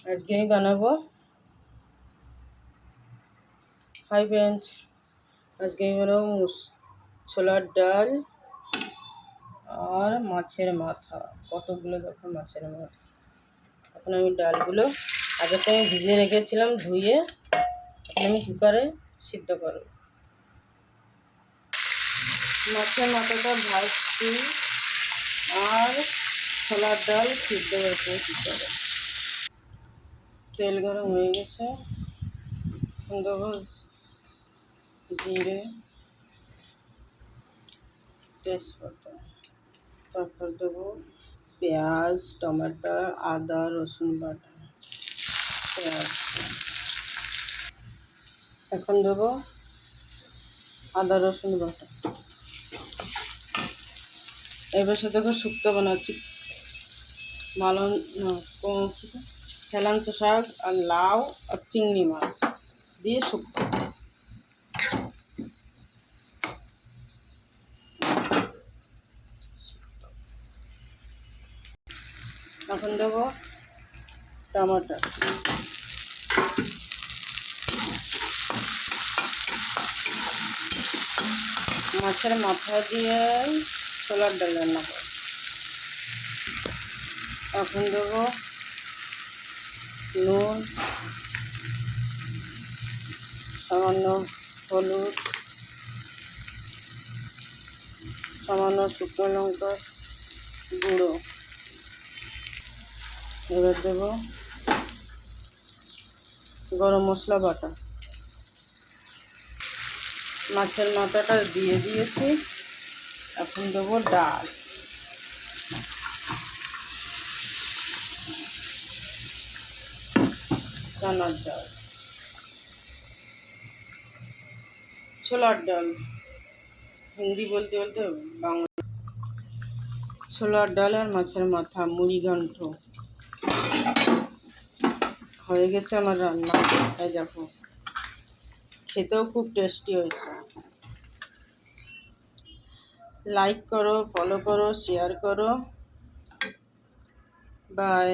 আজকে আমি বানাবো হাই ফ্রেন্ডস। আজকে আমি বানাবো ছোলার ডাল আর মাছের মাথা। কতগুলো দেখো মাছের মাথা। এখন আমি ডালগুলো আগে তো আমি ভিজিয়ে রেখেছিলাম ধুয়ে, এখন আমি কুকারে সিদ্ধ করব। মাছের মাথাটা ভাজছি আর ছোলার ডাল সিদ্ধ হয়েছে কুকারে। তেল গরম হয়ে গেছে, দেবো জিরে, তেজপাতা, তারপর দেবো পেঁয়াজ, টমেটো, আদা, রসুন বাটা, পেঁয়াজ। এখন দেবো আদা রসুন বাটা। এবার সাথে দেখো শুক্তো বানাচ্ছি, মালন হেলাঞ্চা শাক আর লাউ আর চিংড়ি মাছ দিয়ে শুক্তো। এখন দেবো টমাটো, মাছের মাথা দিয়ে ছোলার ডাল রান্না করব। এখন দেবো নুন, সামান্য হলুদ, সামান্য শুকনো লঙ্কা গুঁড়ো। এবার দেবো গরম মশলা বাটা। মাছের মাথাটা দিয়ে দিয়েছি, এখন দেবো ডাল। চানার ডাল, ছোলার ডাল, হিন্দি বলতে বলতে বাংলা। ছোলার ডাল আর মাছের মাথা মুড়ি ঘন্ট হয়ে গেছে আমার রান্না। এই দেখো, খেতেও খুব টেস্টি হয়েছে। লাইক করো, ফলো করো, শেয়ার করো। বাই।